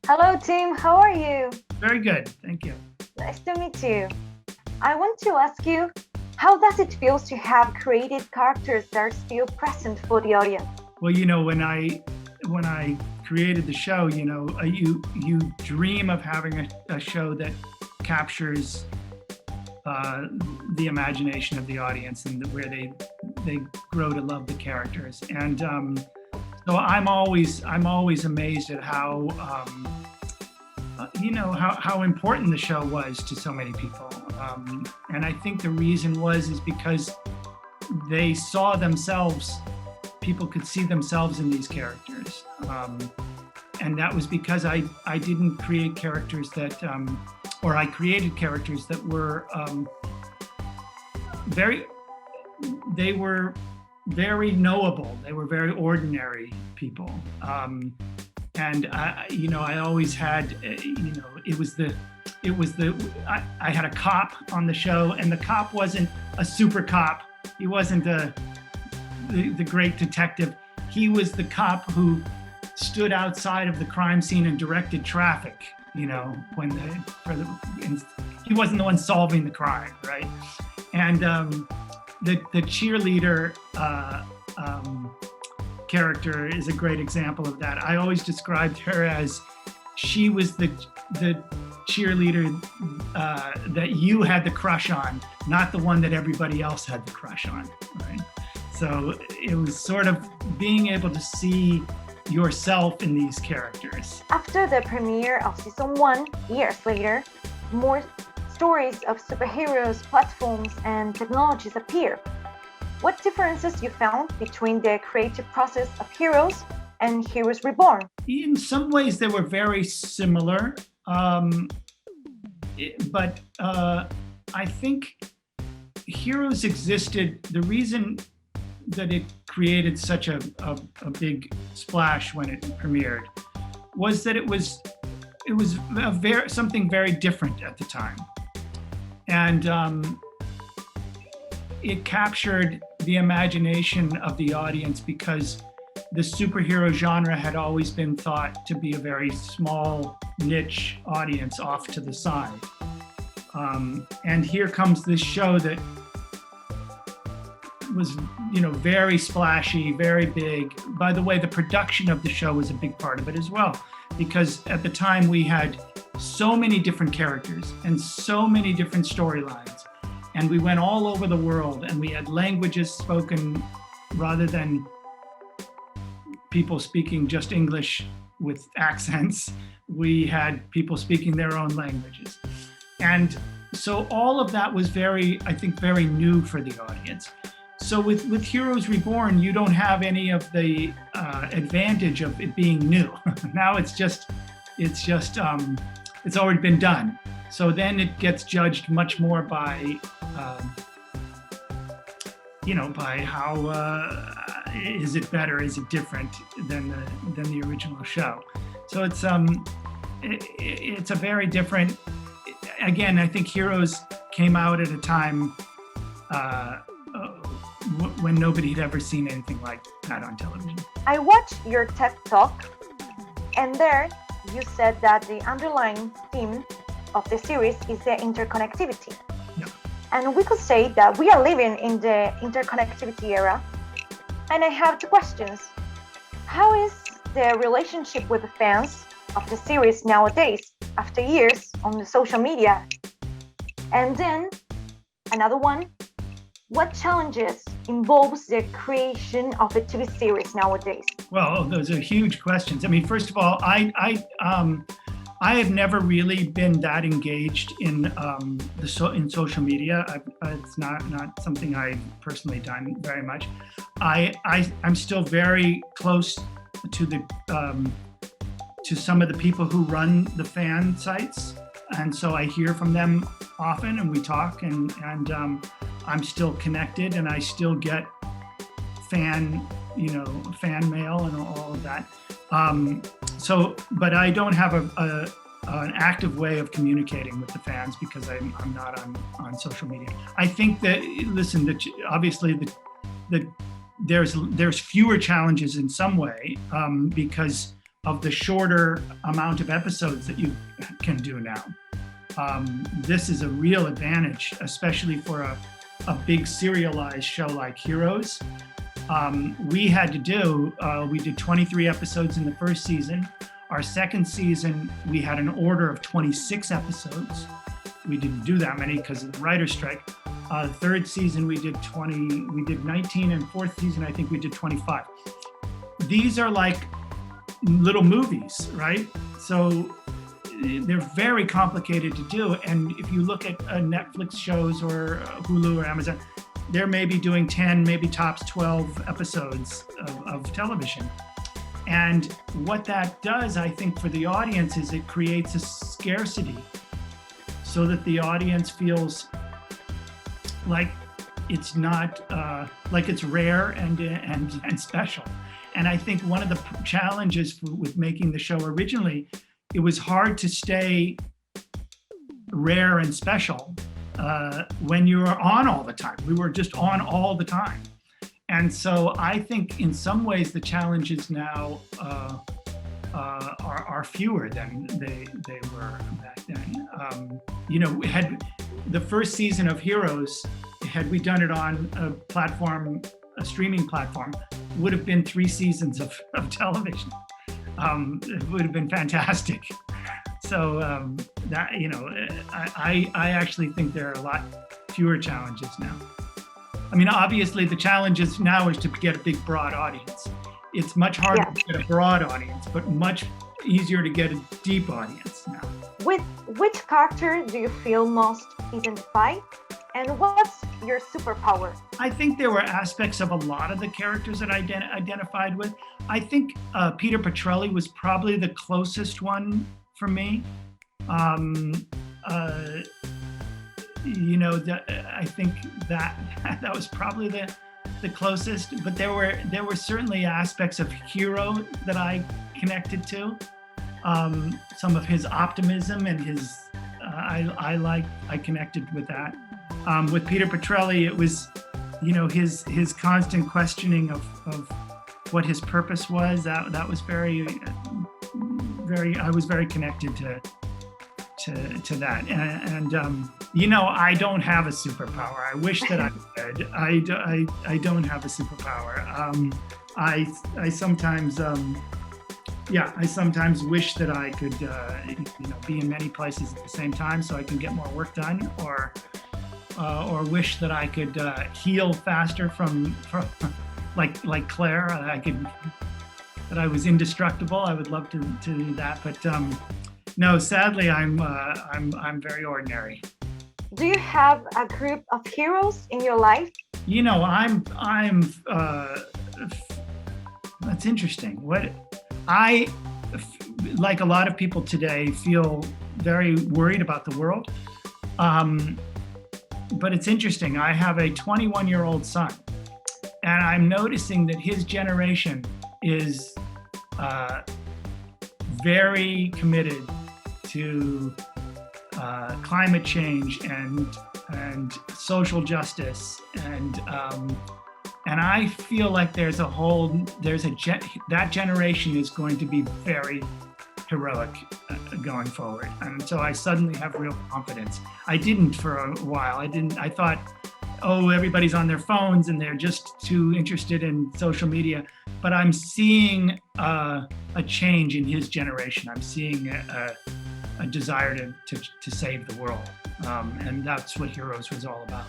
Hello, Tim. How are you? Very good, thank you. Nice to meet you. I want to ask you, how does it feel to have created characters that are still present for the audience? Well, when I created the show, you dream of having a show that captures the imagination of the audience and where they grow to love the characters. And so I'm always amazed at how important the show was to so many people. And I think the reason is because they saw themselves, people could see themselves in these characters. And that was because I didn't create characters that, or I created characters that were they were very knowable. They were very ordinary people. And I always had, I had a cop on the show, and the cop wasn't a super cop. He wasn't the great detective. He was the cop who stood outside of the crime scene and directed traffic. He wasn't the one solving the crime, right? And the cheerleader character is a great example of that. I always described her as she was the cheerleader that you had the crush on, not the one that everybody else had the crush on, right? So it was sort of being able to see yourself in these characters. After the premiere of season 1, years later, more stories of superheroes, platforms, and technologies appear. What differences you found between the creative process of Heroes and Heroes Reborn? In some ways, they were very similar, but I think Heroes existed. The reason that it created such a big splash when it premiered was that it was something very different at the time, and it captured the imagination of the audience because the superhero genre had always been thought to be a very small niche audience off to the side. And here comes this show that was, very splashy, very big. By the way, the production of the show was a big part of it as well, because at the time we had so many different characters and so many different storylines. And we went all over the world, and we had languages spoken rather than people speaking just English with accents. We had people speaking their own languages. And so all of that was very new for the audience. So with Heroes Reborn, you don't have any of the advantage of it being new. Now it's already been done. So then it gets judged much more by by how is it better, is it different than the original show. So it's a very different. Again, I think Heroes came out at a time when nobody had ever seen anything like that on television. I watched your TED Talk, and there you said that the underlying theme of the series is the interconnectivity. Yeah. And we could say that we are living in the interconnectivity era. And I have 2 questions. How is the relationship with the fans of the series nowadays, after years on the social media? And then another one, what challenges involves the creation of a TV series nowadays? Well, those are huge questions. I mean, first of all, I have never really been that engaged in in social media. It's not something I've personally done very much. I'm still very close to to some of the people who run the fan sites, and so I hear from them often, and we talk, and I'm still connected, and I still get fan mail and all of that. But I don't have an active way of communicating with the fans because I'm not on social media. I think that, obviously the there's fewer challenges in some way because of the shorter amount of episodes that you can do now. This is a real advantage, especially for a big serialized show like Heroes. We did 23 episodes in the first season. Our second season, we had an order of 26 episodes. We didn't do that many because of the writer's strike. Third season, we did 19, and fourth season, I think we did 25. These are like little movies, right? So they're very complicated to do. And if you look at Netflix shows or Hulu or Amazon, they're maybe doing 10, maybe tops 12 episodes of television. And what that does, I think, for the audience is it creates a scarcity so that the audience feels like it's not, like it's rare and special. And I think one of the challenges with making the show originally, it was hard to stay rare and special when you were on all the time. We were just on all the time. And so I think in some ways the challenges now are fewer than they were back then. Had the first season of Heroes, had we done it on a streaming platform, would have been 3 seasons of television. It would have been fantastic. So I actually think there are a lot fewer challenges now. I mean, obviously the challenge is now is to get a big, broad audience. It's much harder to get a broad audience, but much easier to get a deep audience now. With which character do you feel most identified? And what's your superpower? I think there were aspects of a lot of the characters that I identified with. I think Peter Petrelli was probably the closest one for me. I think that was probably the closest, but there were certainly aspects of Hero that I connected to. Some of his optimism and his, I connected with that. With Peter Petrelli, it was, his constant questioning of what his purpose was. That was very, I was very connected to that. And I don't have a superpower. I wish that I did. I don't have a superpower. I sometimes, I sometimes wish that I could, be in many places at the same time so I can get more work done, or wish that I could heal faster from like Claire. That I was indestructible. I would love to do that, but no, sadly, I'm very ordinary. Do you have a group of heroes in your life? That's interesting. I, like a lot of people today, feel very worried about the world. But it's interesting. I have a 21-year-old son, and I'm noticing that his generation is very committed to climate change and social justice, and I feel like that generation is going to be very heroic going forward, and so I suddenly have real confidence. I didn't for a while. I thought, everybody's on their phones and they're just too interested in social media. But I'm seeing a change in his generation. I'm seeing a desire to save the world, and that's what Heroes was all about.